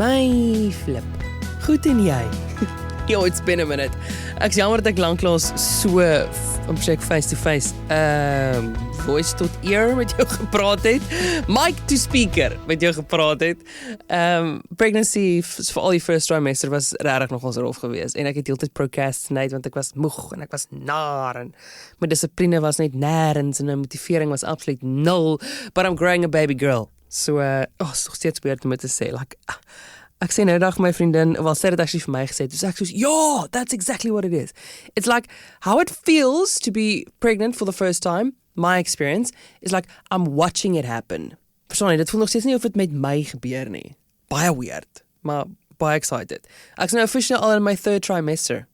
My flip. Goed en jy? Yo, it's been a minute. Ek's jammer dat ek lanklaas so, omtrek face to face, voice tot ear met jou gepraat het, mic to speaker met jou gepraat het. Pregnancy, vir al die first trimester, was regtig nogals rof geweest, en ek het heeltyd procrastinate, want ek was moeg, en ek was naar, en my dissipline was net nêrens, en my motivering was absoluut nul, but I'm growing a baby girl. So, is nog steeds weird om het te sê, like, ek sê nou dag my vriendin, wel sy het actually vir my gesê, dus ek soos, ja, that's exactly what it is. It's like, how it feels to be pregnant for the first time, my experience, is like, I'm watching it happen. Verstaan nie, dit voel nog steeds nie of het met my gebeur nie. Baie weird, maar baie excited. Ek is nou officially al in my third trimester.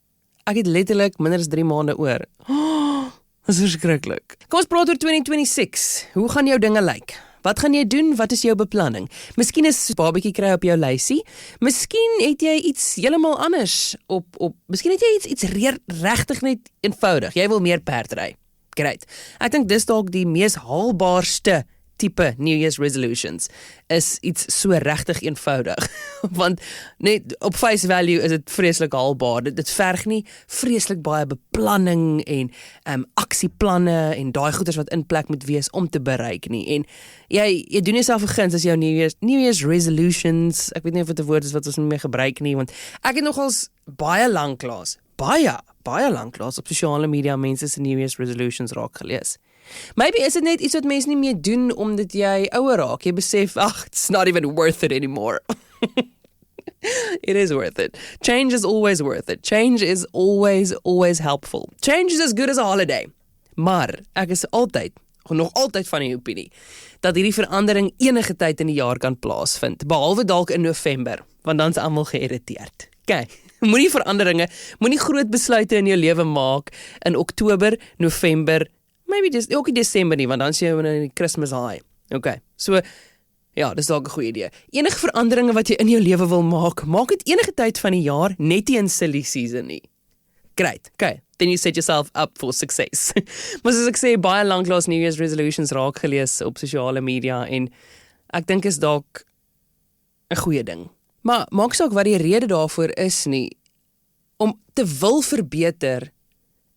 Ek het letterlik minder as 3 maande oor. Dat is verskriklik. Kom ons praat oor 2026. Hoe gaan jou dinge lyk? Wat gaan jy doen? Wat is jou beplanning? Miskien is babatjie kry op jou lysie. Miskien het jy iets heeltemal anders miskien het jy iets regtig net eenvoudig. Jy wil meer perdry. Great. Ek dink dis dalk die mees haalbaarste tipe New Year's resolutions is iets so regtig eenvoudig. Want net op face value is dit vreeslik haalbaar. Dit verg nie vreeslik baie beplanning en aksieplanne en daai goeders wat in plek moet wees om te bereik nie. En jy doen jouself 'n guns as jou New Year's resolutions. Ek weet nie of dit 'n woord is wat ons nie meer gebruik nie, want ek het nogals baie lanklaas op sosiale media mense se New Year's resolutions raak gelees. Maybe is dit net iets wat mense nie meer doen omdat jy ouer raak. Jy besef, it's not even worth it anymore. It is worth it. Change is always worth it. Change is always helpful. Change is as good as a holiday. Maar ek is nog altyd van die opinie dat hierdie verandering enige tyd in die jaar kan plaasvind, behalwe dalk in November, want dan is almal geïrriteerd. Okay. Moenie groot besluite in jou lewe maak in Oktober, November, maybe ook in Desember nie, want dan is jy in die Christmas high. Okay, so, ja, dis dalk 'n goeie idee. Enige veranderinge wat jy in jou lewe wil maak dit enige tyd van die jaar, net nie in silly season nie. Great, okay, then you set yourself up for success. Maar soos ek sê, baie lanklaas New Year's resolutions raak gelees op sosiale media, en ek dink is dalk 'n goeie ding. Maar maak saak wat die rede daarvoor is nie. Om te wil verbeter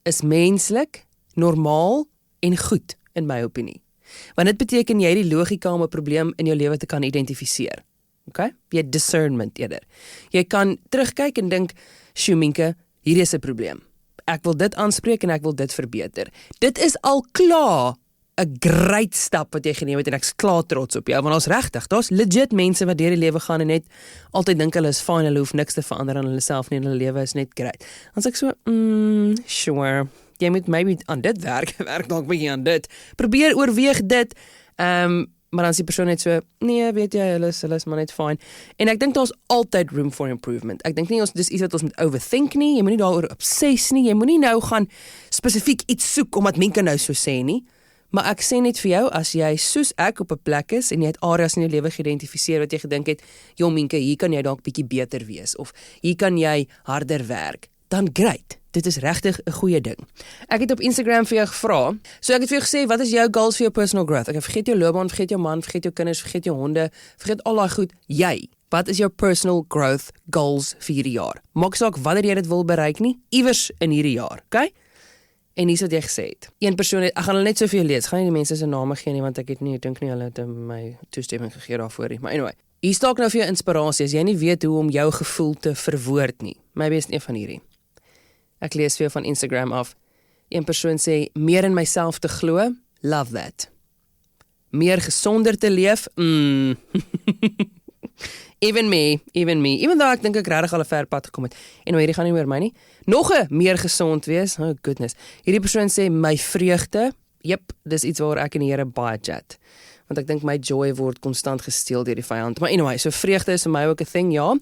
is menslik, normaal en goed, in my opinie. Want dit beteken jy die logika om 'n probleem in jou lewe te kan identifiseer. Okay? Jy discernment eerder. Jy kan terugkyk en dink, Minke, hier is 'n probleem. Ek wil dit aanspreek en ek wil dit verbeter. Dit is al klaar 'n great stap wat jy geneem het, en ek's klaar trots op jou, want ons regtig, daar's legit mense wat deur die lewe gaan en net altyd dink hulle is fine, hulle hoef niks te verander aan hulle self nie, en hulle lewe is net great. Dan sê ek so, sure, jy moet maybe aan dit werk dalk bietjie aan dit, probeer oorweeg dit, maar dan is die persoon net so, nee, weet jy, hulle is maar net fine, en ek dink daar's altyd room for improvement. Ek dink nie dis iets wat ons moet overthink nie, jy moet nie daaroor obsess nie, jy moet nie nou gaan spesifiek iets soek, omdat mense nou so sê nie, maar ek sê net vir jou, as jy soos ek op 'n plek is, en jy het areas in jou lewe geïdentifiseer wat jy gedink het, Minke, hier kan jy dalk bietjie beter wees, of hier kan jy harder werk, dan great. Dit is regtig 'n goeie ding. Ek het op Instagram vir jou gevra, so ek het vir jou gesê, wat is jou goals vir jou personal growth? Ek vergeet jou loopbaan, vergeet jou man, vergeet jou kinders, vergeet jou honde, vergeet al daai goed. Wat is jou personal growth goals vir hierdie jaar? Maak saak wanneer jy dit wil bereik nie, iewers in hierdie jaar, okay? En hier's wat jy gesê het. Een persoon het, ek gaan hulle net so vir jou lees, gaan nie die mense se name gee nie, want ek dink nie hulle het my toestemming gegee daarvoor nie. Maar anyway, hier staak nou vir jou inspirasie, as jy nie weet hoe om jou gevoel te verwoord nie. Maybe is een van hierdie. Ek lees vir jou van Instagram af. Een persoon sê, meer in myself te glo, love that. Meer gesonder te leef, Even me, even though ek dink ek regtig al 'n ver pad gekom het. En hierdie gaan nie oor my nie. Nog 'n meer gesond wees, oh goodness. Hierdie persoon sê, my vreugde, dis iets waar ek en die Here baie chat. Want ek dink my joy word konstant gesteel deur die vyand. Maar anyway, so vreugde is vir my ook 'n ding, ja.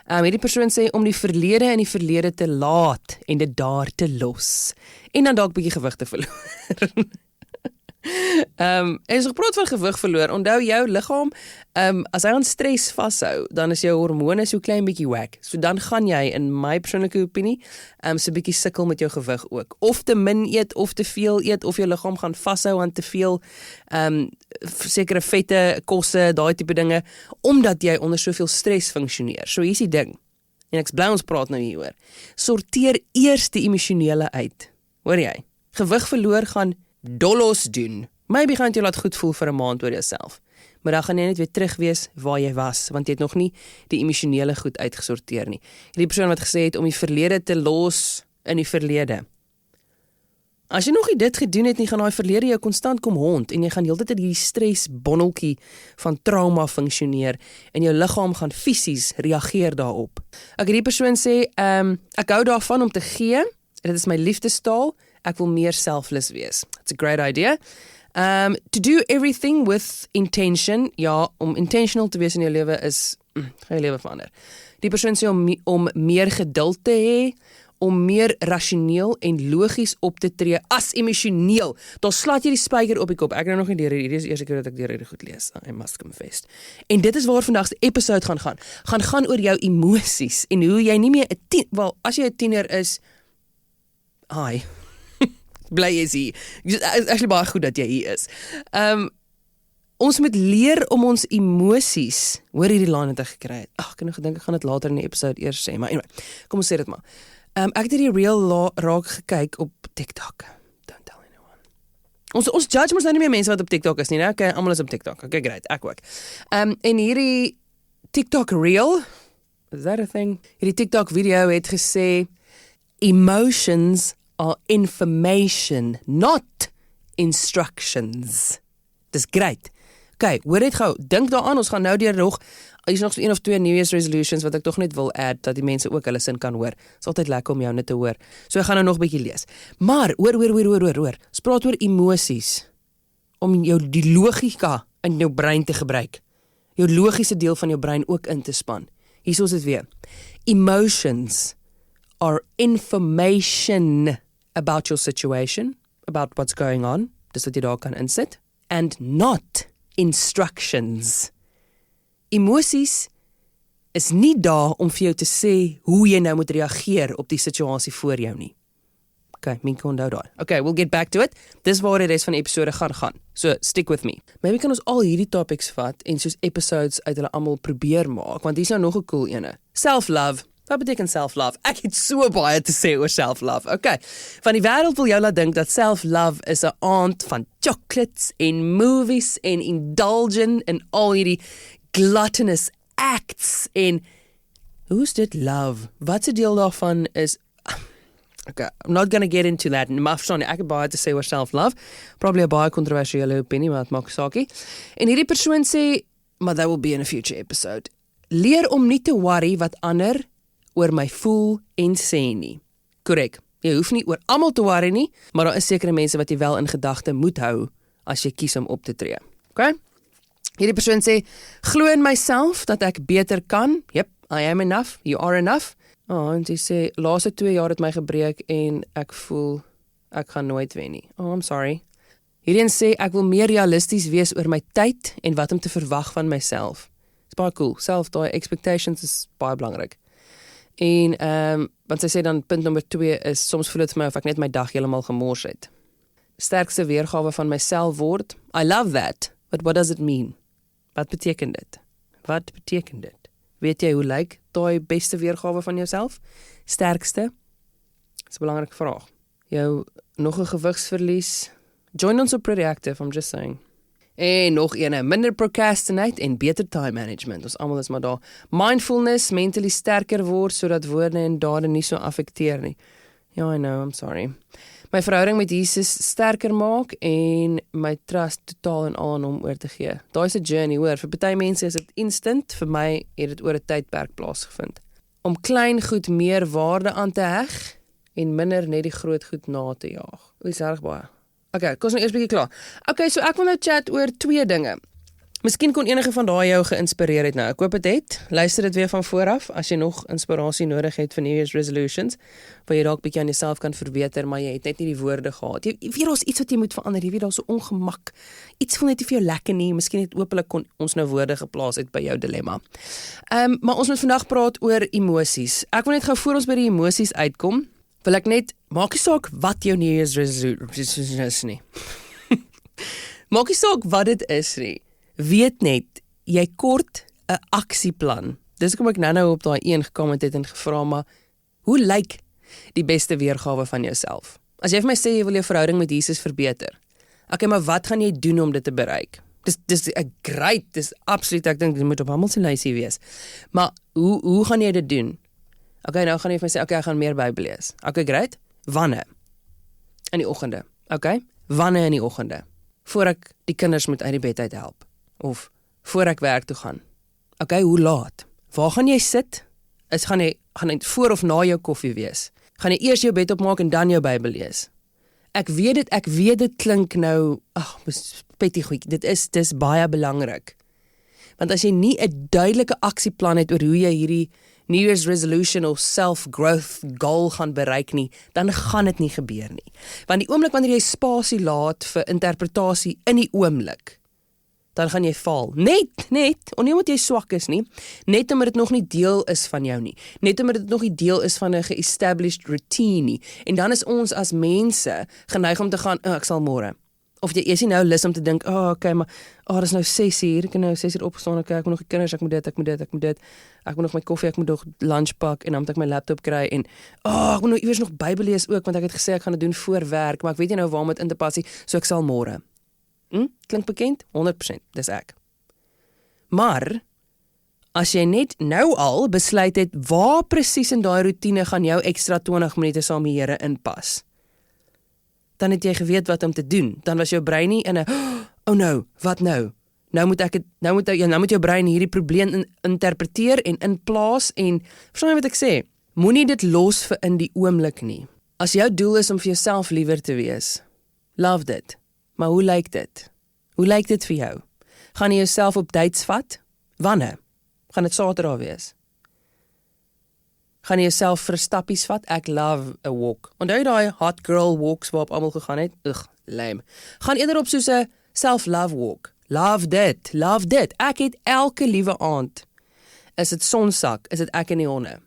Hierdie persoon sê, om die verlede te laat, en dit daar te los. En dan dalk bietjie gewig te verloor. En as ons gepraat van gewig verloor, onthou jou liggaam, as hy aan stres vashou, dan is jou hormone so klein bietjie wack. So dan gaan jy, in my persoonlike opinie, so bietjie sukkel met jou gewig ook. Of te min eet, of te veel eet, of jou liggaam gaan vashou aan te veel sekere vette, kosse, daai tipe dinge, omdat jy onder soveel stres funksioneer. So hier is die ding, en ek's bly ons praat nou hieroor. Sorteer eers die emosionele uit. Hoor jy? Gewig verloor gaan dolos doen. Maybe gaan jy laat goed voel vir 'n maand oor jouself. Maar dan gaan jy net weer terug wees waar jy was, want jy het nog nie die emosionele goed uitgesorteer nie. Die persoon wat gesê het om die verlede te los in die verlede. As jy nog nie dit gedoen het nie, gaan daai verlede jou konstant kom hond en jy gaan heeltyd hierdie stresbonneltjie van trauma funksioneer en jou liggaam gaan fisies reageer daarop. Die persoon sê, ek hou daarvan om te gee, dit is my liefdestaal, ek wil meer selfless wees. It's a great idea. To do everything with intention, ja, om intentional te wees in jou lewe is, gaan jou lewe verander. Die persoon sê om meer geduld te hê, om meer rasioneel en logies op te tree as emosioneel. Dan slaat jy die spyker op die kop. Ek nou nog nie deur hierdie is die eerste keer dat ek deur hierdie goed lees. I must confess. En dit is waar vandag se episode gaan. Gaan oor jou emosies en hoe jy nie meer as jy 'n tiener is, bly is hier. Actually baie goed dat jy hier is. Ons moet leer om ons emosies, hoor hierdie line wat ek gekry het. Ek het nog gedink ek gaan dit later in die episode eers sê, maar anyway, kom ons sê dit maar. Ek het hierdie reel raak gekyk op TikTok. Don't tell anyone. Ons judge ons nou nie meer mense wat op TikTok is nie, né? Okay, almal is op TikTok. Okay, great, ek ook. En hierdie TikTok reel, is that a thing? Hierdie TikTok video het gesê, emotions are information, not instructions. Dis great. Okay, hoor dit gou, dink daaraan, ons gaan nou deur nog, hier is nog so 1 of 2 New Year's resolutions wat ek tog net wil add, dat die mense ook hulle sin kan hoor. Het is altyd lekker om jou net te hoor. So ek gaan nou nog 'n bietjie lees. Maar, hoor, ons praat oor emosies, om die logika in jou brein te gebruik. Jou logiese deel van jou brein ook in te span. Hier is dit weer. Emotions are information about your situation, about what's going on, dis wat jy daar kan insit, and not instructions. Emosies is nie daar om vir jou te sê hoe jy nou moet reageer op die situasie voor jou nie. Okay, Minko onthou daai. Okay, we'll get back to it. Dis waar die res van die episode gaan. So, stick with me. Maybe kan ons al hierdie topics vat en soos episodes uit hulle almal probeer maak, want hier's nou nog 'n cool ene. Self-love. Wat beteken self-love? Ek het so baie te sê oor self-love. Okay, van die wêreld wil jou laat dink dat self-love is 'n aand van chocolates en movies en indulgent en al hierdie gluttonous acts en hoe's dit love? Wat 'n deel daarvan is okay, I'm not going to get into that. Maar verstaan, ek het baie te sê oor self-love. Probably 'n baie kontroversiële opinie, maar dit maak saakie. En hierdie persoon sê, maar that will be in a future episode. Leer om nie te worry wat ander oor my voel en sê nie. Korrek. Jy hoef nie oor almal te worry nie, maar daar is sekere mense wat jy wel in gedagte moet hou as jy kies om op te tree. Okay? Hierdie persoon sê, glo in myself dat ek beter kan. Yep, I am enough. You are enough. En sy sê, laaste 2 jaar het my gebreek en ek voel ek gaan nooit wen nie. I'm sorry. Hierdie sê, ek wil meer realisties wees oor my tyd en wat om te verwag van myself. It's baie cool. Daai expectations is baie belangrik. En, want sy sê dan, punt nommer 2 is, soms voel het vir my of ek net my dag heeltemal gemors het. Sterkste weergawe van myself word, I love that, but what does it mean? Wat beteken dit? Wat beteken dit? Weet jy hoe lyk daai beste weergawe van jouself? Sterkste? Dis 'n belangrike vraag. Jou nog 'n gewigsverlies? Join ons op Pretty Active, I'm just saying. En nog een, minder procrastinate en beter time management. Ons almal is maar daar. Mindfulness, mentally sterker word, sodat woorde en dade nie so affekteer nie. Ja, I know, I'm sorry. My verhouding met Jesus sterker maak en my trust totaal en al aan hom oor te gee. Daai is 'n journey, hoor. Vir party mense is dit instant, vir my het dit oor 'n tydperk plaasgevind. Om klein goed meer waarde aan te heg en minder net die groot goed na te jaag. Dis reg baie. Okay, kom ons nou eers 'n bietjie klaar. Okay, so ek wil nou chat oor 2 dinge. Miskien kon enige van daai jou geïnspireer het nou. Ek hoop dit het. Luister dit weer van vooraf as jy nog inspirasie nodig het vir New Year's resolutions, waar jy dalk bietjie aan jouself kan verbeter, maar jy het net nie die woorde gehad. Jy weet daar's iets wat jy moet verander. Jy weet daar's so ongemak. Iets voel net nie vir jou lekker nie. Miskien het hopelik kon ons nou woorde geplaas het by jou dilemma. Maar ons moet vandag praat oor emosies. Ek wil net gou voor ons by die emosies uitkom, wil ek net maak nie saak wat jou New Year's resolution is nie. Maak nie saak wat dit is nie. Weet net, jy kort 'n aksieplan. Dis kom ek nou op daai een gekom het en gevra, maar hoe lyk die beste weergawe van jouself? As jy vir my sê jy wil jou verhouding met Jesus verbeter, okay, maar wat gaan jy doen om dit te bereik? Dis great, dis absoluut, ek dink dit moet op almal se lysie wees. Maar hoe gaan jy dit doen? Okay, nou gaan jy vir my sê, okay, ek gaan meer Bybel lees. Okay, great. Wanneer? In die oggende. Okay? Wanneer in die oggende? Voor ek die kinders moet uit die bed uit help. Of voor ek werk toe gaan. Okay, hoe laat? Waar gaan jy sit? Gaan jy voor of na jou koffie wees? Gaan jy eers jou bed opmaak en dan jou Bybel lees? Ek weet dit klink nou, petty goedjie, dis baie belangrik. Want as jy nie 'n duidelike aksieplan het oor hoe jy hierdie New Year's resolution of self-growth goal gaan bereik nie, dan gaan dit nie gebeur nie. Want die oomblik wanneer jy spasie laat vir interpretasie in die oomblik, dan gaan jy faal. Net, nie omdat jy swak is nie, net omdat dit nog nie deel is van jou nie, net omdat dit nog nie deel is van 'n ge-established routine nie, en dan is ons as mense geneig om te gaan, ek sal môre. Of jy is nie nou lus om te dink, okay, maar, dit is nou 6:00, ek kan nou 6:00 opgestaan, okay, ek moet nog die kinders, ek moet dit, ek moet nog my koffie, ek moet nog lunch pak, en dan moet ek my laptop kry, en, ek moet nou iewers nog Bybel lees ook, want ek het gesê ek gaan dit doen voor werk, maar ek weet nie nou waar om dit in te pas nie, so ek sal môre. Klink bekend? 100%, dis ek. Maar, as jy net nou al besluit het, waar presies in daai routine gaan jou extra 20 minute saam die Here inpas, dan het jy geweet wat om te doen. Dan was jou brein nie in 'n, nou, wat nou? Nou moet jou brein hierdie probleem interpreteer en inplaas en, verstaan jy wat ek sê? Moenie dit los vir in die oomblik nie. As jou doel is om vir jouself liewer te wees, love dit. Maar hoe lyk dit? Hoe lyk dit vir jou? Gaan jy jouself op dates vat? Wanneer? Gaan dit Saterdag wees? Gaan jy jouself vir stappies vat? Ek love a walk. Onthou jy daai hot girl walks waarop almal gegaan het? Lame. Gaan eerder op soos 'n self-love walk. Love dit. Ek het elke liewe aand, is dit sonsak, is dit ek en die honde.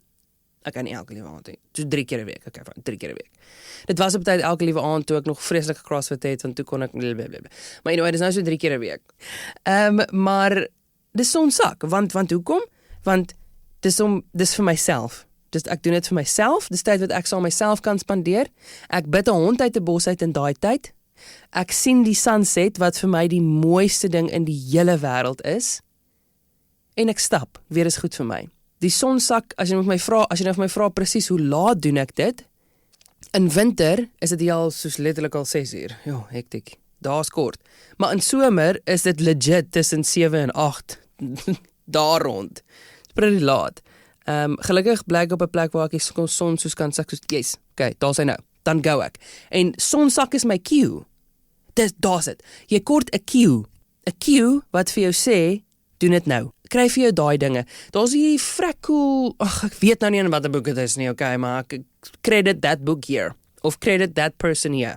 Ek kan nie elke liewe aand hê. So 3 keer 'n week. Okay, 3 keer 'n week. Dit was op tyd elke liewe aand toe ek nog vreeslike CrossFit het, want toe kon ek blablabla. Maar anyway, dis nou so 3 keer 'n week. Maar dis sonsak, want hoekom? Want dis vir myself. Ek doen dit vir myself, dis tyd wat ek saam myself kan spandeer. Ek bid 'n hond uit 'n bos uit in daai tyd. Ek sien die sunset wat vir my die mooiste ding in die hele wêreld is. En ek stap, weer is goed vir my. Die sonsak, as jy nou vir my vra presies hoe laat doen ek dit? In winter is dit al soos letterlik al 6:00. Jo, hektiek. Daar's kort. Maar in somer is dit legit tussen 7 en 8. Daar rond. It's pretty laat. Gelukkig bly ek op 'n plek waar ek die son soos kan sak, soos, yes, okay, daar's hy nou, dan go ek. En sonsak is my cue. Daar's dit. Jy kort 'n cue wat vir jou sê, doen dit nou. Kry vir jou daai dinge. Daar's hierdie vrek cool, ek weet nou nie in watter boek dit is nie, okay, maar ek credit that book here, of credit that person here.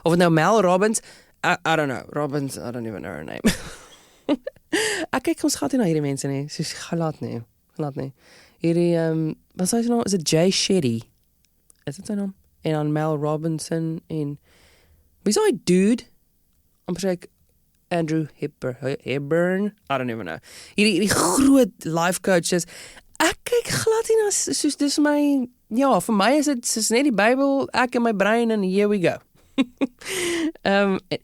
Of het nou Mel Robbins, I don't know, Robbins, I don't even know her name. Ek kyk ons gaan nie na hierdie mense nie, soos glad nie. Hierdie, wat sê sy naam? Is dit Jay Shetty? Is dit sy naam? En dan Mel Robinson en wie is daai dude? Amper Andrew Hepburn? I don't even know. Hierdie groot life coaches. Ek kyk glad nie na soos dis my, ja, vir my is dit soos net die Bybel, ek en my brein en here we go.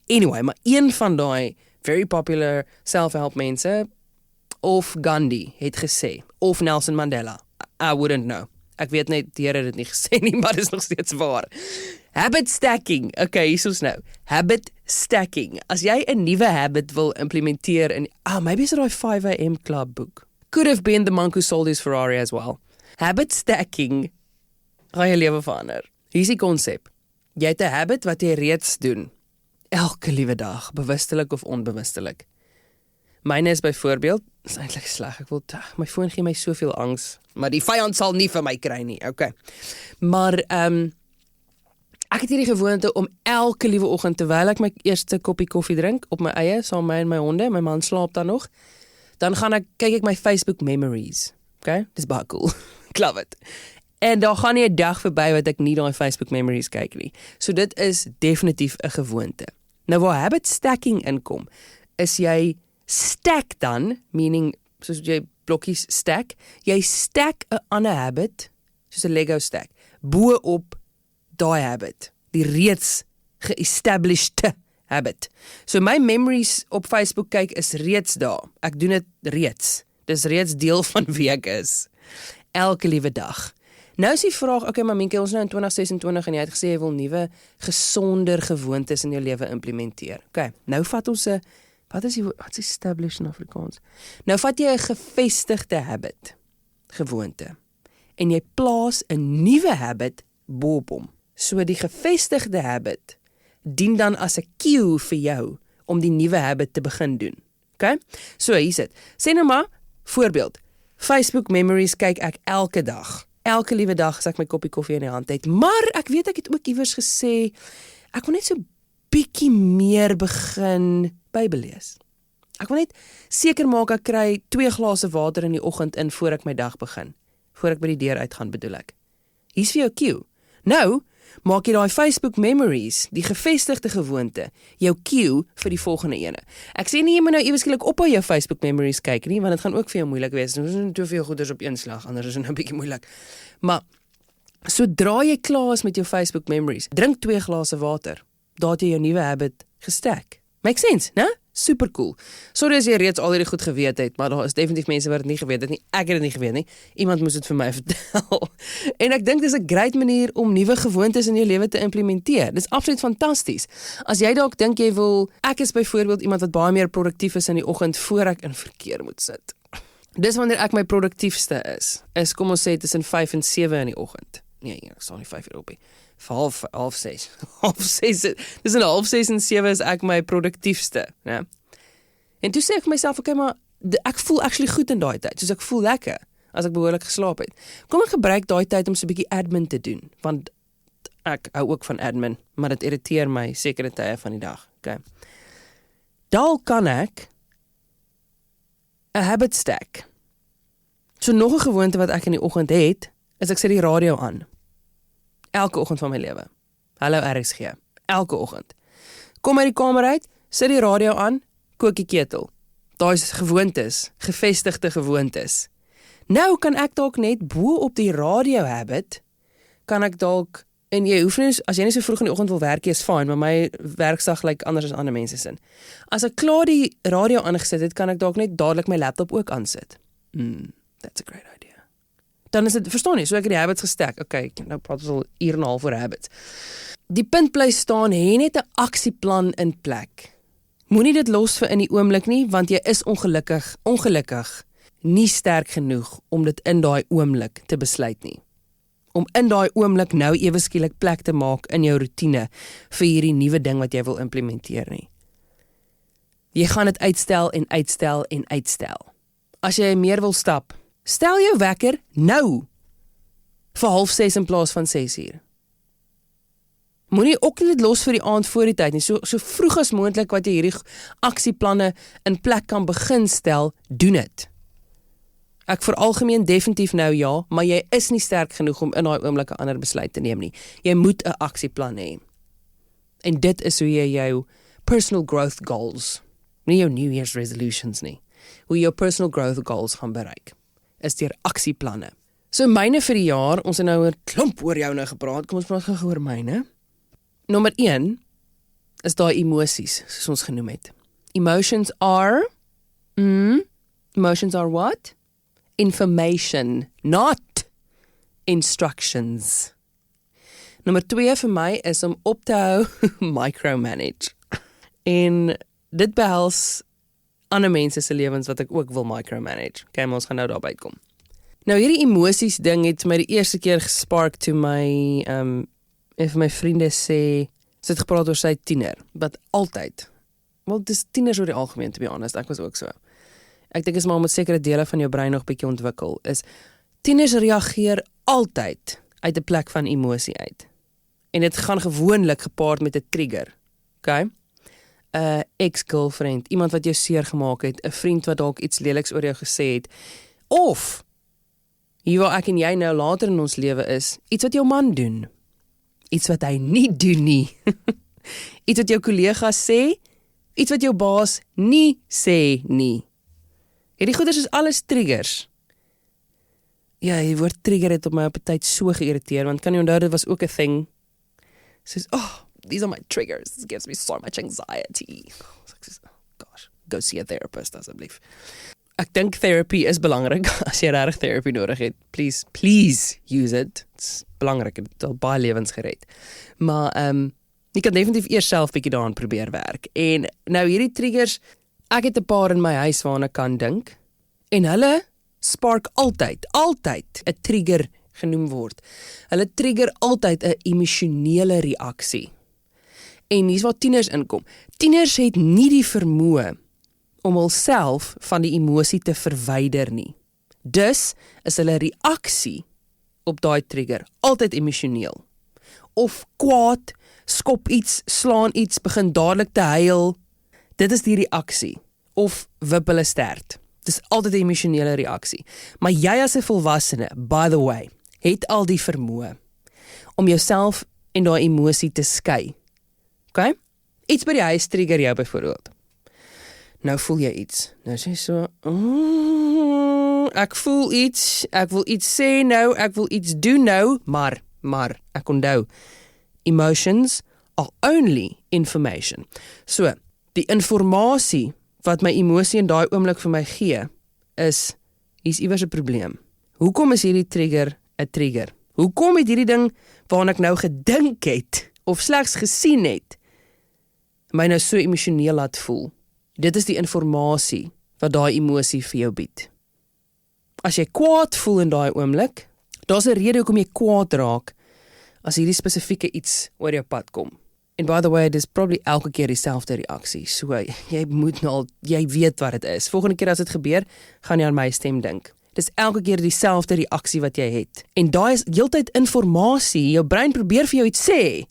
Anyway, maar een van daai very popular self-help mense, of Gandhi het gesê, of Nelson Mandela, I wouldn't know. Ek weet net, die Here het dit nie gesê nie, maar dit is nog steeds waar. Habit stacking, okay, hier is nou. Habit stacking, as jy 'n nuwe habit wil implementeer in, maybe is it daai 5 AM club boek. Could have been the monk who sold his Ferrari as well. Habit stacking, gaan jou lewe verander. Hier is die konsep. Jy het 'n habit wat jy reeds doen, elke liewe dag, bewustelik of onbewustelik. Myne is byvoorbeeld, is eintlik sleg, my foon gee my soveel angs, maar die vyand sal nie vir my kry nie, okay. Maar, ek het hierdie gewoonte om elke liewe oggend, terwyl ek my eerste koppie koffie drink, op my eie, saam my en my honde, my man slaap dan nog, dan kyk ek my Facebook memories, okay, dis baie cool, ek love it. En daar gaan nie 'n dag verby wat ek nie daai Facebook memories kyk nie. So dit is definitief 'n gewoonte. Nou waar habit stacking inkom, is jy stack dan, meaning, soos jy blokkies stack, jy stack 'n ander habit, soos 'n Lego stack, bo op daai habit, die reeds ge-established habit. So my memories op Facebook kyk is reeds daar. Ek doen dit reeds. Dis reeds deel van wie ek is. Elke liewe dag. Nou is die vraag, okay, maar Mienke, ons nou in 2026 en jy het gesê jy wil nuwe, gesonder gewoontes in jou lewe implementeer. Okay, nou vat ons wat is established in Afrikaans? Nou vat jy 'n gevestigde habit, gewoonte, en jy plaas 'n nuwe habit bo-op hom. So die gevestigde habit dien dan as 'n cue vir jou om die nuwe habit te begin doen. Okay? So hier sit. Sê nou maar, voorbeeld, Facebook memories kyk ek elke dag. Elke liewe dag as ek my koppie koffie in die hand het. Maar ek weet ek het ook iewers gesê, ek wil net so bietjie meer begin Bybel lees. Ek wil net seker maak ek kry 2 glase water in die oggend in voor ek my dag begin. Voor ek by die deur uitgaan, bedoel ek. Hier's vir jou cue. Nou, maak jy daai Facebook memories, die gevestigde gewoonte, jou cue vir die volgende ene. Ek sê nie jy moet nou eweskielik ophou jou Facebook memories kyk nie, want dit gaan ook vir jou moeilik wees. Dit is nie te veel goeders op een slag, anders is dit nou 'n bietjie moeilik. Maar sodra jy klaar is met jou Facebook memories, drink 2 glase water. Daar het jy jou nuwe habit gestek. Make sense, né? Super cool. Sorry as jy reeds al hierdie goed geweet het, maar daar is definitief mense wat dit nie geweet het nie. Ek het dit nie geweet nie. Iemand moes dit vir my vertel. En ek dink dis 'n great manier om nuwe gewoontes in jou lewe te implementeer. Dis absoluut fantasties. As jy dalk dink jy wil, ek is byvoorbeeld iemand wat baie meer produktief is in die oggend voor ek in verkeer moet sit. Dis wanneer ek my produktiefste is kom ons sê tussen 5 en 7 in die oggend. Nee, ek staan nie 5 uur op nie. Half 6. Dis 5:30 en 7 is ek my produktiefste, né? En toe sê ek vir myself, okay, maar ek voel actually goed in daai tyd, soos ek voel lekker, as ek behoorlik geslaap het. Kom ek gebruik daai tyd om so 'n bietjie admin te doen, want ek hou ook van admin, maar dit irriteer my sekere tye van die dag, okay. Dalk kan ek 'n habit stack. So nog 'n gewoonte wat ek in die oggend het, is ek sit die radio aan. Elke oggend van my lewe. Hallo RSG. Elke oggend. Kom uit die kamer uit, sit die radio aan, kook die ketel. Daai is gewoontes, gevestigde gewoontes. Nou kan ek dalk net bo op die radio habit, kan ek dalk, en jy hoef nie, as jy nie so vroeg in die oggend wil werk, is fine, maar my werksdag lyk anders as ander mense sin. As ek klaar die radio aangesit het, kan ek dalk net dadelik my laptop ook aansit. That's a great idea. Dan is dit, verstaan nie, so ek het die habits gestek. Okay, nou praat ons al 1 uur en 'n half oor habits. Die punt bly staan, hê net 'n aksieplan in plek. Moenie dit los vir in die oomblik nie, want jy is ongelukkig nie sterk genoeg om dit in daai oomblik te besluit nie. Om in daai oomblik nou ewe skielik plek te maak in jou roetine vir hierdie nuwe ding wat jy wil implementeer nie. Jy gaan dit uitstel en uitstel en uitstel. As jy meer wil stap, stel jou wekker nou vir 5:30 in plaas van 6 uur. Moenie ook nie dit los vir die aand voor die tyd nie. So vroeg as moontlik wat jy hierdie aksieplanne in plek kan begin stel, doen dit. Ek veralgemeen definitief nou ja, maar jy is nie sterk genoeg om in daai oomblik 'n ander besluit te neem nie. Jy moet 'n aksieplan hê. En dit is hoe jy jou personal growth goals, nie jou New Year's resolutions nie, hoe jy jou personal growth goals gaan bereik, is deur aksieplanne. So myne vir die jaar, ons het nou 'n klomp oor jou nou gepraat, kom ons praat gou oor myne. Nommer 1 is daai emosies, soos ons genoem het. Emotions are what? Information, not instructions. Nommer 2 vir my is om op te hou micromanage. En dit behels ander mense se lewens wat ek ook wil micromanage. Okay, maar ons gaan nou daarby kom. Nou hierdie emosies ding het my die eerste keer gespark toe my een van my vriende sê, sy het gepraat oor sy tiener, wat altyd, wel dis tieners oor die algemeen, to be honest, ek was ook so, ek dink is maar omdat sekere dele van jou brein nog bietjie ontwikkel, is tieners reageer altyd uit 'n plek van emosie uit. En dit gaan gewoonlik gepaard met 'n trigger. Okay? 'n ex-girlfriend, iemand wat jou seer gemaak het, 'n vriend wat dalk iets leliks oor jou gesê het, of hier waar ek en jy nou later in ons lewe is, iets wat jou man doen, iets wat hy nie doen nie, iets wat jou kollegas sê, iets wat jou baas nie sê nie. Hierdie goeders is alles triggers. Ja, die woord trigger het op my op 'n tyd so geïrriteer, want kan jy onthou, dit was ook 'n thing. Soos, these are my triggers, this gives me so much anxiety. Oh gosh, go see a therapist, asseblief. Ek dink therapy is belangrik, as jy regtig therapy nodig het, please use it. It's belangrik, het al baie lewens gered. Maar, jy kan definitief eers self bietjie daaraan probeer werk. En nou hierdie triggers, ek het 'n paar in my huis waarna ek kan dink, en hulle spark altyd 'n trigger genoem word. Hulle trigger altyd 'n emosionele reaksie. En hier's waar tieners inkom. Tieners het nie die vermoë om hulself van die emosie te verwyder nie. Dus is hulle reaksie op daai trigger altyd emosioneel. Of kwaad, skop iets, slaan iets, begin dadelik te huil. Dit is die reaksie. Of wip hulle stert. Dit is altyd 'n emosionele reaksie. Maar jy as 'n volwassene, by the way, het al die vermoë om jouself en daai emosie te skei. Okay? Iets by die huis trigger jou byvoorbeeld. Nou voel jy iets. Nou sê jy so, ek voel iets, ek wil iets sê nou, ek wil iets doen nou, maar, ek onthou, emotions are only information. So, die informasie wat my emosie in daai oomblik vir my gee, is, hier's iewers 'n probleem. Hoekom is hierdie trigger 'n trigger? Hoekom het hierdie ding waarna ek nou gedink het, of slegs gesien het, my nou so emosioneel laat voel? Dit is die informasie wat daai emosie vir jou bied. As jy kwaad voel in daai oomblik, daar's 'n rede hoekom jy kwaad raak, as hierdie spesifieke iets oor jou pad kom. En by the way, dis probably elke keer dieselfde reaksie. So, jy weet wat dit is. Volgende keer as dit gebeur, gaan jy aan my stem dink. Dis elke keer dieselfde reaksie wat jy het. En daai is heeltyd informasie. Jou brein probeer vir jou iets sê.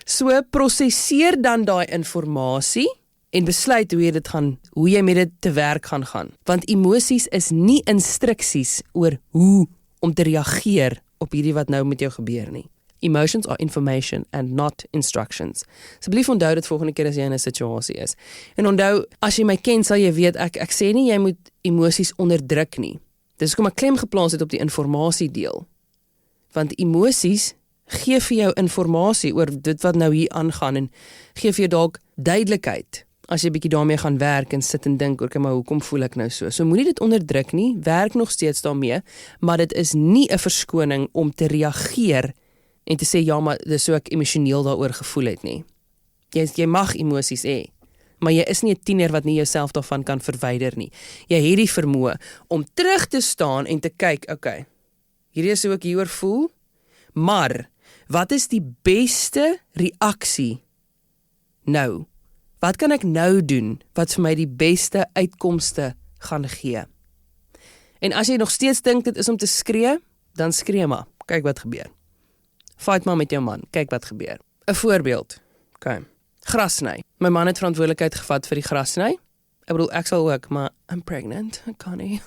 So, prosesseer dan daai informasie en besluit hoe jy met dit te werk gaan. Want emosies is nie instruksies oor hoe om te reageer op hierdie wat nou met jou gebeur nie. Emotions are information and not instructions. Asseblief onthou dit volgende keer as jy in 'n situasie is. En onthou, as jy my ken, sal jy weet, ek sê nie jy moet emosies onderdruk nie. Dis hoekom ek klem geplaas het op die informasie deel. Want emosies gee vir jou informasie oor dit wat nou hier aangaan en gee vir jou dalk duidelikheid. As jy bietjie daarmee gaan werk en sit en dink, maar hoekom voel ek nou so? So moenie dit onderdruk nie, werk nog steeds daarmee, maar dit is nie 'n verskoning om te reageer en te sê, ja, maar dis so ek emosioneel daaroor gevoel het nie. Jy mag emosies hê, maar jy is nie 'n tiener wat nie jouself daarvan kan verwyder nie. Jy het die vermoë om terug te staan en te kyk, okay, hierdie is hoe ek hieroor voel, maar wat is die beste reaksie nou? Wat kan ek nou doen wat vir my die beste uitkomste gaan gee? En as jy nog steeds dink dit is om te skree, dan skree maar, kyk wat gebeur. Fight maar met jou man, kyk wat gebeur. 'n Voorbeeld, okay. Grassny. My man het verantwoordelikheid gevat vir die grassny. Ek bedoel, ek sal ook, maar I'm pregnant, ek kan nie.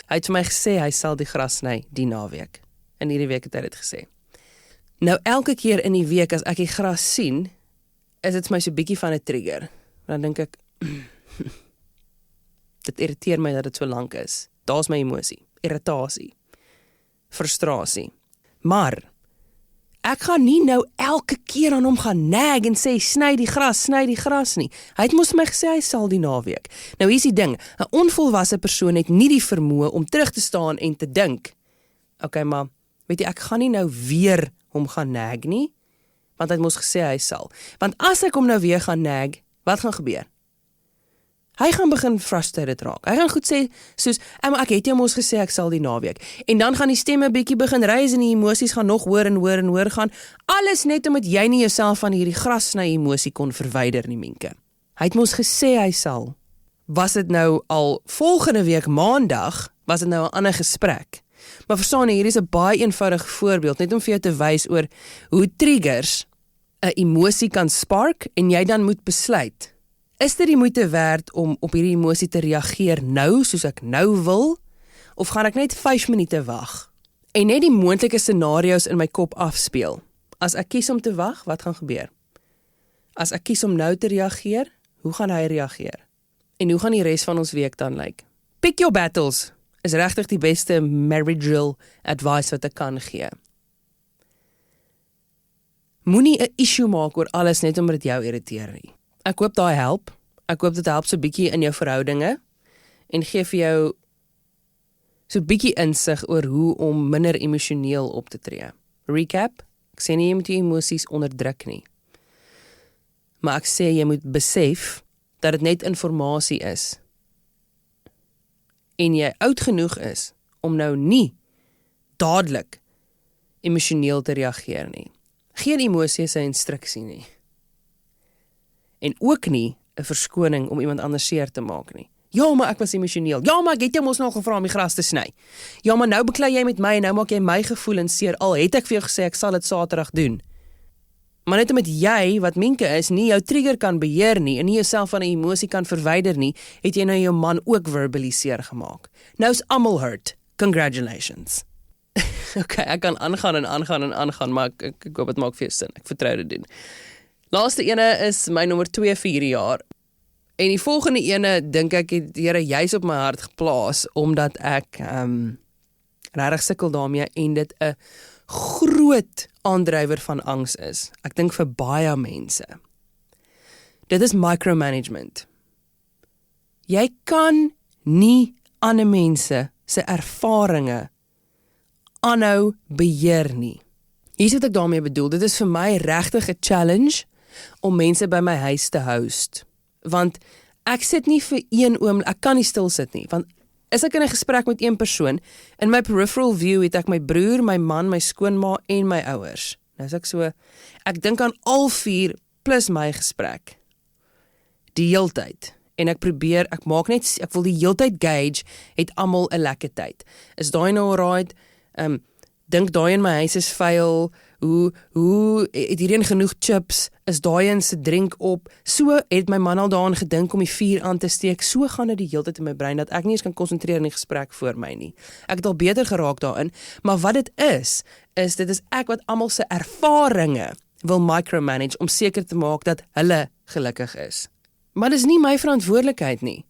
Hy het vir my gesê, hy sal die grassny die naweek. In hierdie week het hy dit gesê. Nou, elke keer in die week as ek die gras sien, is dit vir my so bietjie van 'n trigger. Dan dink ek, dit irriteer my dat dit so lank is. Daar's my emosie, irritasie, frustrasie. Maar, ek gaan nie nou elke keer aan hom gaan nag en sê, sny die gras nie. Hy het mos my gesê, hy sal die naweek. Nou hier is die ding, 'n onvolwasse persoon het nie die vermoë om terug te staan en te dink, okay, maar, weet jy, ek gaan nie nou weer hom gaan nag nie, want hy het mos gesê hy sal. Want as ek hom nou weer gaan nag, wat gaan gebeur? Hy gaan begin frustrated raak. Hy gaan goed sê, soos, ek het jou mos gesê ek sal die naweek. En dan gaan die stemme bietjie begin reis en die emosies gaan nog hoor en hoor gaan. Alles net omdat jy nie jouself van hierdie grassny emosie kon verwyder nie, Mienke. Hy het mos gesê hy sal. Was dit nou al volgende week maandag, was dit nou 'n ander gesprek. Maar verstaan jy, hier is 'n baie eenvoudige voorbeeld, net om vir jou te wys oor hoe triggers 'n emosie kan spark en jy dan moet besluit. Is dit die moeite werd om op hierdie emosie te reageer nou, soos ek nou wil, of gaan ek net 5 minute wag? En net die moontlike scenario's in my kop afspeel. As ek kies om te wag, wat gaan gebeur? As ek kies om nou te reageer, hoe gaan hy reageer? En hoe gaan die res van ons week dan lyk? Pick your battles is regtig die beste marriageal advice wat ek kan gee. Moenie 'n issue maak oor alles net omdat dit jou irriteer nie. Ek hoop daai help. Ek hoop dit help so bietjie in jou verhoudinge en gee vir jou so bietjie insig oor hoe om minder emosioneel op te tree. Recap, ek sê nie jy moet jou emosies onderdruk nie. Maar ek sê jy moet besef dat dit net inligting is. En jy oud genoeg is om nou nie dadelik emosioneel te reageer nie. Geen emosie is 'n instruksie nie. En ook nie 'n verskoning om iemand anders seer te maak nie. Ja, maar ek was emosioneel. Ja, maar ek het jou mos nog gevra om die gras te sny. Ja, maar nou beklei jy met my en nou maak jy my gevoelens seer. Al het ek vir jou gesê ek sal dit Saterdag doen. Maar net omdat jy, wat Minke is, nie jou trigger kan beheer nie en nie jouself van 'n emosie kan verwyder nie, het jy nou jou man ook verbally seer gemaak. Nou is almal hurt. Congratulations. Okay, ek kan aangaan, maar ek hoop dit maak vir jou sin. Ek vertrou dit doen. Laaste ene is my nommer 2 vir hierdie jaar. En die volgende ene, dink ek, het die Here juis op my hart geplaas, omdat ek regtig sukkel daarmee en dit 'n groot aandrywer van angs is. Ek dink vir baie mense. Dit is micromanagement. Jy kan nie ander mense se ervarings aanhou beheer nie. Hier is wat ek daarmee bedoel. Dit is vir my regtig 'n challenge om mense by my huis te host. Want ek sit nie vir een oomblik, ek kan nie stil sit nie, want is ek in 'n gesprek met een persoon, in my peripheral view het ek my broer, my man, my skoonma en my ouers. Nou is ek so, ek dink aan al 4 plus my gesprek. Die heeltyd. En ek wil die heeltyd gauge, het almal 'n lekker tyd. Is daai nou alright? Dink daai in my huis is vuil, hoe het hierheen genoeg chips, is daai in se drink op, so het my man al daaraan gedink om die vuur aan te steek, so gaan dit die hele tyd in my brein, dat ek nie eens kan konsentreer in die gesprek voor my nie. Ek het al beter geraak daarin, maar wat dit is dit is ek wat almal se ervarings wil micromanage, om seker te maak dat hulle gelukkig is. Maar dis nie my verantwoordelikheid nie.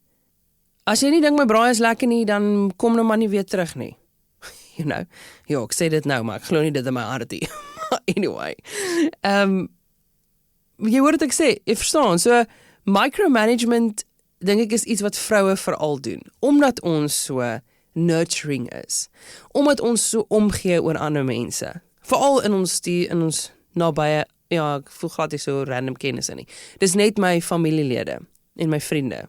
As jy nie dink my braai is lekker nie, dan kom nou maar nie weer terug nie. You know, ja, ek sê dit nou, maar ek glo nie dit in my hart nie. Anyway, jy hoor wat ek sê, jy verstaan, so micromanagement, dink ek is iets wat vroue veral doen, omdat ons so nurturing is, omdat ons so omgee oor ander mense, veral in ons nabye, ja, ek voel glad nie so random kennisse nie, dis net my familielede en my vriende.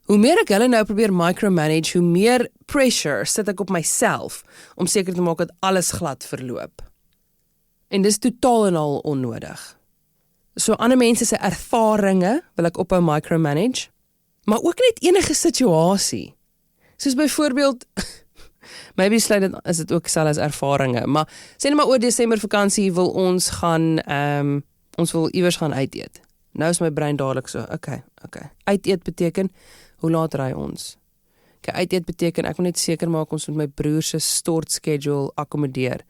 Hoe meer ek hulle nou probeer micromanage, hoe meer pressure sit ek op myself om seker te maak dat alles glad verloop. En dis totaal en al onnodig. So ander mense se ervarings wil ek ophou micromanage, maar ook net enige situasie. Soos byvoorbeeld, maybe sluit dit, is dit ook selfs ervarings, maar sê net maar oor Desember vakansie wil ons gaan, ons wil iewers gaan uit eet. Nou is my brein dadelik so, okay. Uit eet beteken, hoe laat ry ons? Okay, uit eet beteken, ek wil net seker maak ons moet my broer se stort schedule akkommodeer.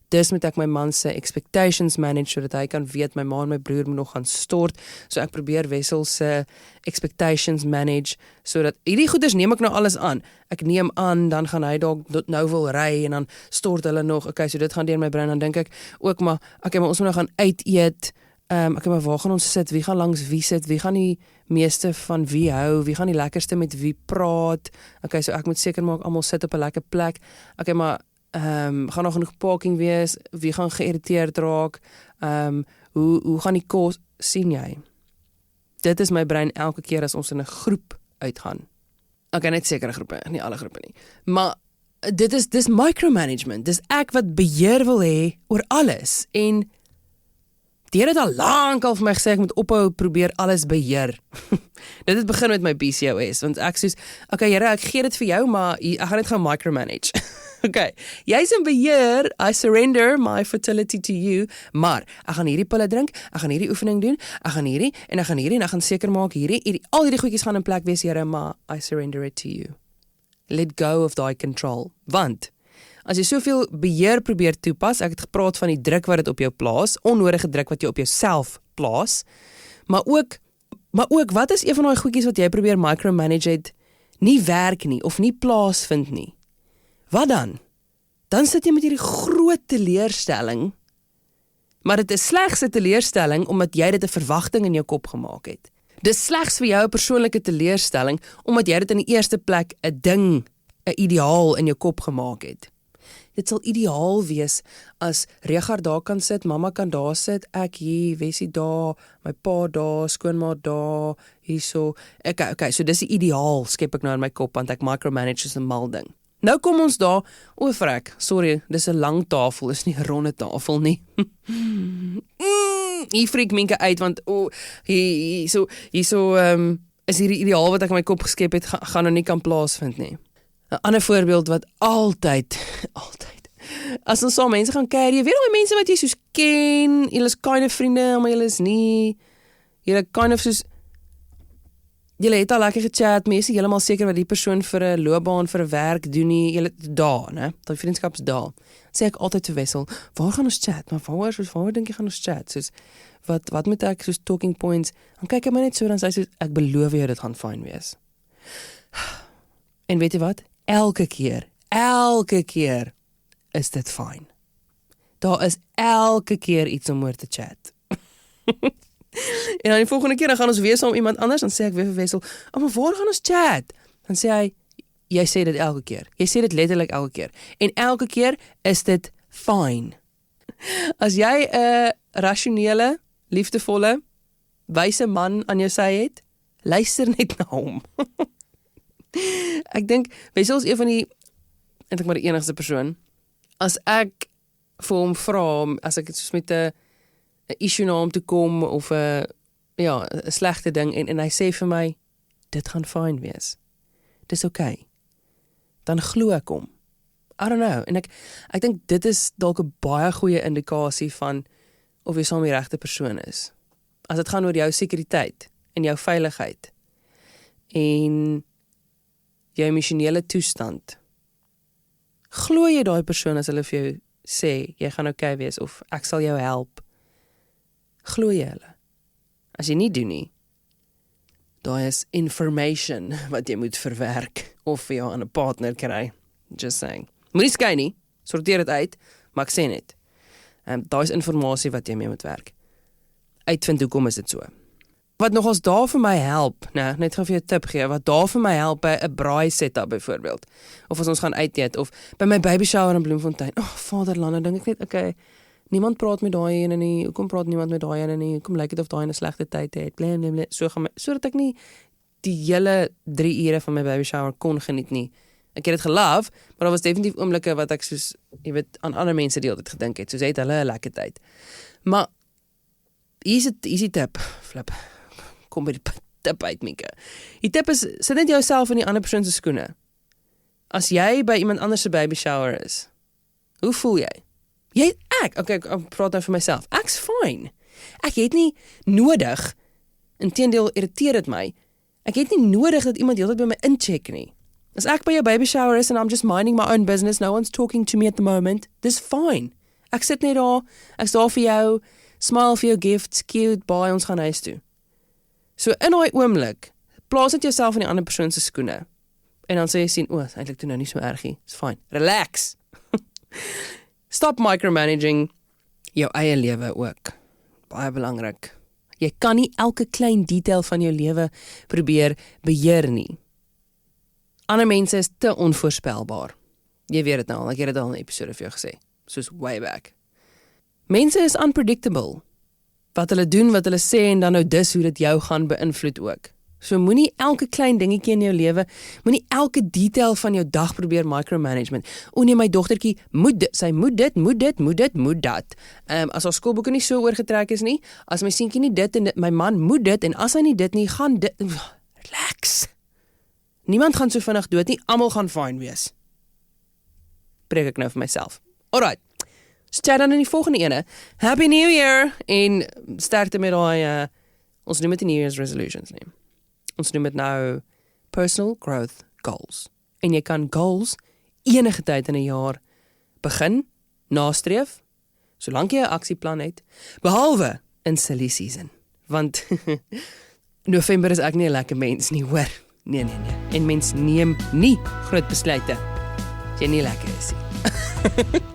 Dis moet ek my man se expectations manage, sodat hy kan weet my ma en my broer moet nog gaan stort, so ek probeer Wessel se expectations manage, sodat hierdie goeders neem ek nou alles aan. Ek neem aan, dan gaan hy dalk nou wil ry, en dan stort hulle nog, okay, so dit gaan deur my brein, dan dink ek ook maar, okay, maar ons moet nou gaan uit eet, okay, maar waar gaan ons sit, wie gaan langs wie sit, wie gaan die meeste van wie hou, wie gaan die lekkerste met wie praat, okay, so ek moet seker maak, almal sit op 'n lekker plek, okay, maar gaan nog genoeg parking wees, wie gaan geïrriteerd raak, hoe gaan die kos, sien jy? Dit is my brein elke keer as ons in 'n groep uitgaan. Okay, net sekere groepe, nie alle groepe nie. Maar dis micromanagement, dis ek wat beheer wil hê oor alles, en Die het al lank al vir my gesê ek moet ophou probeer alles beheer. Dit het begin met my PCOS, want ek soos, okay, Here, ek gee dit vir jou, maar ek gaan dit gaan micromanage. Okay, jy's in beheer, I surrender my fertility to you, maar ek gaan hierdie pille drink, ek gaan hierdie oefening doen, ek gaan hierdie, en ek gaan seker maak al hierdie goedjies gaan in plek wees, Here, maar I surrender it to you. Let go of die control, want as jy soveel beheer probeer toepas, ek het gepraat van die druk wat dit op jou plaas, onnodige druk wat jy op jouself plaas, maar ook, wat is een van die goedjies wat jy probeer micromanage het, nie werk nie, of nie plaas vind nie? Wat dan? Dan sit jy met hierdie groot teleurstelling, maar dit is slegs 'n teleurstelling, omdat jy dit 'n verwagting in jou kop gemaak het. Dit is slegs vir jou 'n persoonlike teleurstelling, omdat jy dit in die eerste plek 'n ding, 'n ideaal in jou kop gemaak het. Dit sal ideaal wees as Regard daar kan sit, mamma kan daar sit, ek hier, Wessie daar, my pa daar, skoonma daar, hierso. Okay, so dis die ideaal, skep ek nou in my kop, want ek micromanage is 'n mal ding. Nou kom ons daar, vrek, sorry, dis 'n lang tafel, is nie 'n ronde tafel nie. Hier freak minke uit, want hierso is hierdie ideaal wat ek in my kop geskep het, gaan nou nie kan plaasvind nie. 'n Ander voorbeeld wat altyd, as ons saam mense gaan kuier, jy weet al die mense wat jy soos ken, julle is kind of vriende, maar julle is nie, julle kind of soos, julle het al lekker gechat, maar jy is nie heeltemal seker wat die persoon vir 'n loopbaan, vir 'n werk doen nie, julle daar, né? Die vriendskap is daar. Sê ek altyd te Wessel, waar gaan ons chat? Maar waar dink jy gaan ons chat? Soos, wat moet ek, soos talking points, dan kyk ek my net so, dan sê soos, ek beloof jou, dit gaan fyn wees. En weet jy wat? Elke keer is dit fyn. Daar is elke keer iets om oor te chat. En dan die volgende keer, dan gaan ons weer saam iemand anders, dan sê ek weer vir Wessel, maar waar gaan ons chat? Dan sê hy, jy sê dit elke keer. Jy sê dit letterlik elke keer. En elke keer is dit fyn. As jy 'n rasionele, liefdevolle, wyse man aan jou sy het, luister net na hom. Ek dink, Wessel is een van die, ek dink maar die enigste persoon, as ek vir hom vra, as ek soos met 'n issue na hom toe kom, of 'n slegte ding, en hy sê vir my, dit gaan fyn wees. Dis okay. Dan glo ek hom. I don't know. En ek dink dit is dalk 'n baie goeie indikasie van of jy saam die regte persoon is. As dit gaan oor jou sekuriteit en jou veiligheid en jou emosionele toestand. Glo jy daai persoon as hulle vir jou sê, jy gaan okay wees, of ek sal jou help? Glo jy hulle? As jy nie doen nie, daar is information wat jy moet verwerk, of vir jou aan 'n partner kry. Just saying. Moenie skei nie, sorteer dit uit, maar ek sê net, daar is informasie wat jy mee moet werk. Uitvind hoekom is dit so. Wat nogals daar vir my help, net gaan vir jou 'n tip gee, wat daar vir my help by 'n braai setup byvoorbeeld, of as ons gaan uit eet, of by my baby shower in Bloemfontein, vaderland, dan dink ek net, okay, niemand praat met daai ene nie, hoekom praat niemand met daai ene nie, hoekom lyk dit of daai 'n slegte tyd het, blablabla, sodat ek nie die hele 3 ure van my baby shower kon geniet nie. Ek het dit geloof, maar daar was definitief oomblikke wat ek soos, jy weet, aan ander mense die altyd gedink het, soos het hulle 'n lekker tyd. Maar, hier is die tip, flip, kom by die tip uit, Mieke. Die tip is, sit net jouself in die ander persoon se skoene. As jy by iemand anders se baby shower is, hoe voel jy? Ek praat nou vir myself, ek's fine. Ek het nie nodig, inteendeel irriteer dit my, ek het nie nodig dat iemand die hele tyd by my incheck nie. As ek by jou baby shower is and I'm just minding my own business, no one's talking to me at the moment, dis fine. Ek sit net daar, ek's daar vir jou, smile vir jou gifts, cute, bye, ons gaan huis toe. So in daai oomblik, plaas dit jouself in die ander persoon se skoene. En dan sê jy sien, eintlik toe nou nie so ergie, is fine. Relax. Stop micromanaging jou eie lewe ook. Baie belangrik. Jy kan nie elke klein detail van jou lewe probeer beheer nie. Ander mense is te onvoorspelbaar. Jy weet dit nou al, ek het dit al in 'n episode vir jou gesê. Soos way back. Mense is unpredictable. Wat hulle doen, wat hulle sê, en dan nou dis hoe dit jou gaan beïnvloed ook. So moenie elke klein dingetjie in jou lewe, moenie elke detail van jou dag probeer micromanagement. O nee, my dogtertjie sy moet dat. As haar skoolboeke nie so oorgetrek is nie, as my seentjie nie dit en dit, my man moet dit, en as hy nie dit nie, gaan dit, relax. Niemand gaan so vinnig dood nie, almal gaan fine wees. Preek ek nou vir myself. Alright, chat dan in die volgende ene. Happy New Year, en sterkte met daai, ons noem dit die New Year's resolutions nie. Ons noem dit nou personal growth goals. En jy kan goals enige tyd in 'n jaar begin, nastreef, solank jy 'n aksieplan het, behalwe in silly season. Want November is ek nie 'n lekker mens nie, hoor. Nee. En mens neem nie groot besluite as jy nie lekker is nie.